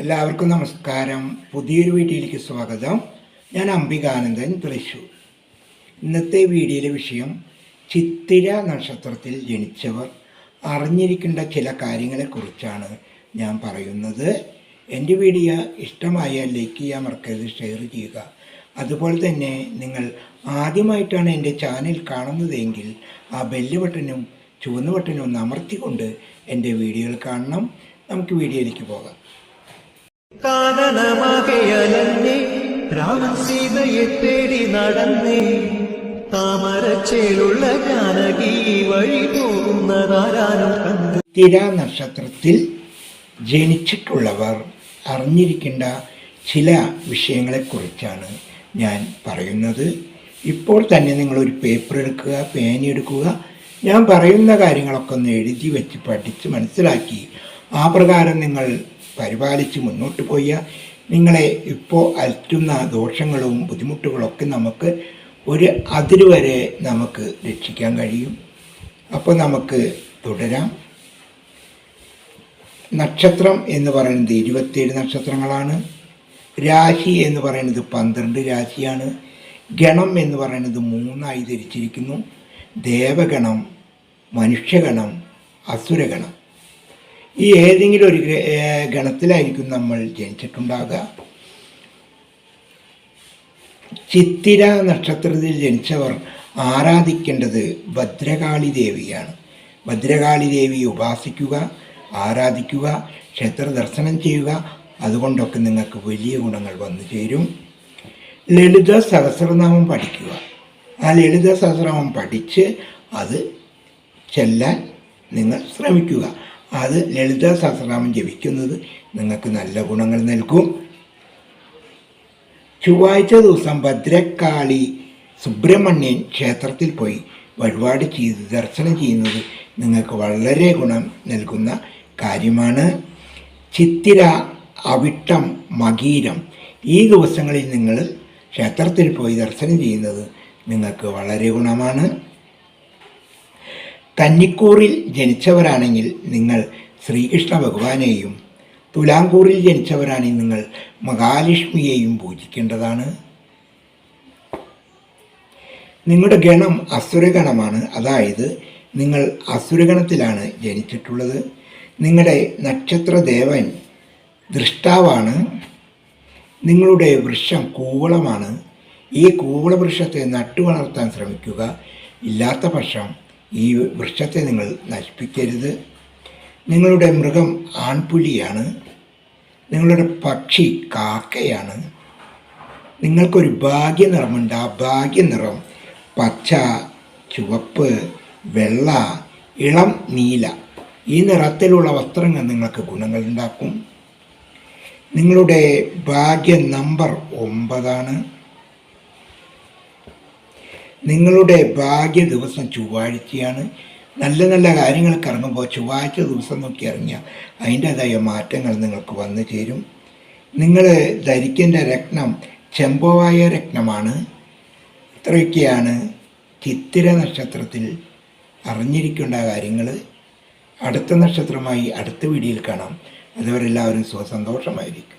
എല്ലാവർക്കും നമസ്കാരം. പുതിയൊരു വീഡിയോയിലേക്ക് സ്വാഗതം. ഞാൻ അംബികാനന്ദൻ, തൃശ്ശൂർ. ഇന്നത്തെ വീഡിയോയിലെ വിഷയം ചിത്തിര നക്ഷത്രത്തിൽ ജനിച്ചവർ അറിഞ്ഞിരിക്കേണ്ട ചില കാര്യങ്ങളെക്കുറിച്ചാണ് ഞാൻ പറയുന്നത്. എൻ്റെ വീഡിയോ ഇഷ്ടമായാൽ ലൈക്ക് ചെയ്യാൻ മറക്കരുത്, ഷെയർ ചെയ്യുക. അതുപോലെ തന്നെ നിങ്ങൾ ആദ്യമായിട്ടാണ് എൻ്റെ ചാനൽ കാണുന്നതെങ്കിൽ ആ ബെല്ല് ബട്ടനും ചുവന്ന ബട്ടനും ഒന്ന് അമർത്തിക്കൊണ്ട് എൻ്റെ വീഡിയോകൾ കാണണം. നമുക്ക് വീഡിയോയിലേക്ക് പോകാം. കാനനമകയലന്നേ രാമൻ സീതയെ തേടി നടന്നേ, താമരച്ചേലുള്ള ജാനകി വഴി പോകുന്നതാരാനും കണ്ടു. ചിത്തിര നക്ഷത്രത്തിൽ ജനിച്ചിട്ടുള്ളവർ അറിഞ്ഞിരിക്കേണ്ട ചില വിഷയങ്ങളെക്കുറിച്ചാണ് ഞാൻ പറയുന്നത്. ഇപ്പോൾ തന്നെ നിങ്ങളൊരു പേപ്പർ എടുക്കുക, പേനെടുക്കുക. ഞാൻ പറയുന്ന കാര്യങ്ങളൊക്കെ ഒന്ന് എഴുതി വെച്ച് പഠിച്ച് മനസ്സിലാക്കി ആ പ്രകാരം നിങ്ങൾ പരിപാലിച്ച് മുന്നോട്ട് പോയാൽ നിങ്ങളെ ഇപ്പോൾ അറ്റുന്ന ദോഷങ്ങളും ബുദ്ധിമുട്ടുകളൊക്കെ നമുക്ക് ഒരു അതിരുവരെ നമുക്ക് രക്ഷിക്കാൻ കഴിയും. അപ്പോൾ നമുക്ക് തുടരാം. നക്ഷത്രം എന്ന് പറയുന്നത് 27 നക്ഷത്രങ്ങളാണ്. രാശി എന്ന് പറയുന്നത് 12 രാശിയാണ്. ഗണം എന്ന് പറയുന്നത് 3ആയി തിരിച്ചിരിക്കുന്നു. ദേവഗണം, മനുഷ്യഗണം, അസുരഗണം. ഈ ഏതെങ്കിലും ഒരു ഗണത്തിലായിരിക്കും നമ്മൾ ജനിച്ചിട്ടുണ്ടാകുക. ചിത്തിര നക്ഷത്രത്തിൽ ജനിച്ചവർ ആരാധിക്കേണ്ടത് ഭദ്രകാളി ദേവിയാണ്. ഭദ്രകാളി ദേവിയെ ഉപാസിക്കുക, ആരാധിക്കുക, ക്ഷേത്ര ദർശനം ചെയ്യുക. അതുകൊണ്ടൊക്കെ നിങ്ങൾക്ക് വലിയ ഗുണങ്ങൾ വന്നു ചേരും. ലളിത സഹസ്രനാമം പഠിക്കുക. ആ ലളിത സഹസ്രനാമം പഠിച്ച് അത് ചെല്ലാൻ നിങ്ങൾ ശ്രമിക്കുക. അത് ലളിത സഹസ്രനാമം ജപിക്കുന്നത് നിങ്ങൾക്ക് നല്ല ഗുണങ്ങൾ നൽകും. ചൊവ്വാഴ്ച ദിവസം ഭദ്രകാളി സുബ്രഹ്മണ്യൻ ക്ഷേത്രത്തിൽ പോയി വഴിപാട് ചെയ്ത് ദർശനം ചെയ്യുന്നത് നിങ്ങൾക്ക് വളരെ ഗുണം നൽകുന്ന കാര്യമാണ്. ചിത്തിര, അവിട്ടം, മകീരം ഈ ദിവസങ്ങളിൽ നിങ്ങൾ ക്ഷേത്രത്തിൽ പോയി ദർശനം ചെയ്യുന്നത് നിങ്ങൾക്ക് വളരെ ഗുണമാണ്. കന്നിക്കൂറിൽ ജനിച്ചവരാണെങ്കിൽ നിങ്ങൾ ശ്രീകൃഷ്ണ ഭഗവാനെയും, തുലാംകൂറിൽ ജനിച്ചവരാണെങ്കിൽ നിങ്ങൾ മഹാലക്ഷ്മിയെയും പൂജിക്കേണ്ടതാണ്. നിങ്ങളുടെ ഗണം അസുരഗണമാണ്, അതായത് നിങ്ങൾ അസുരഗണത്തിലാണ് ജനിച്ചിട്ടുള്ളത്. നിങ്ങളുടെ നക്ഷത്രദേവൻ ദൃഷ്ടാവാണ്. നിങ്ങളുടെ വൃക്ഷം കൂവളമാണ്. ഈ കൂവള വൃക്ഷത്തെ നട്ടുവളർത്താൻ ശ്രമിക്കുക. ഇല്ലാത്ത പക്ഷം ഈ വൃക്ഷത്തെ നിങ്ങൾ നശിപ്പിക്കരുത്. നിങ്ങളുടെ മൃഗം ആൺപുലിയാണ്. നിങ്ങളുടെ പക്ഷി കാക്കയാണ്. നിങ്ങൾക്കൊരു ഭാഗ്യനിറമുണ്ട്. ആ ഭാഗ്യനിറം പച്ച, ചുവപ്പ്, വെള്ള, ഇളം നീല ഈ നിറത്തിലുള്ള വസ്ത്രങ്ങൾ നിങ്ങൾക്ക് ഗുണങ്ങൾ ഉണ്ടാക്കും. നിങ്ങളുടെ ഭാഗ്യ നമ്പർ 9. നിങ്ങളുടെ ഭാഗ്യ ദിവസം ചൊവ്വാഴ്ചയാണ്. നല്ല നല്ല കാര്യങ്ങൾക്ക് ഇറങ്ങുമ്പോൾ ചൊവ്വാഴ്ച ദിവസം നോക്കി ഇറങ്ങിയാൽ അതിൻ്റേതായ മാറ്റങ്ങൾ നിങ്ങൾക്ക് വന്നു ചേരും. നിങ്ങൾ ധരിക്കേണ്ട രത്നം ചെമ്പവായ രത്നമാണ്. ഇത്രയൊക്കെയാണ് ചിത്തിര നക്ഷത്രത്തിൽ അറിഞ്ഞിരിക്കേണ്ട കാര്യങ്ങൾ. അടുത്ത നക്ഷത്രമായി അടുത്ത വീഡിയോയിൽ കാണാം. അതുവരെ എല്ലാവരും സ്വസന്തോഷമായിരിക്കും.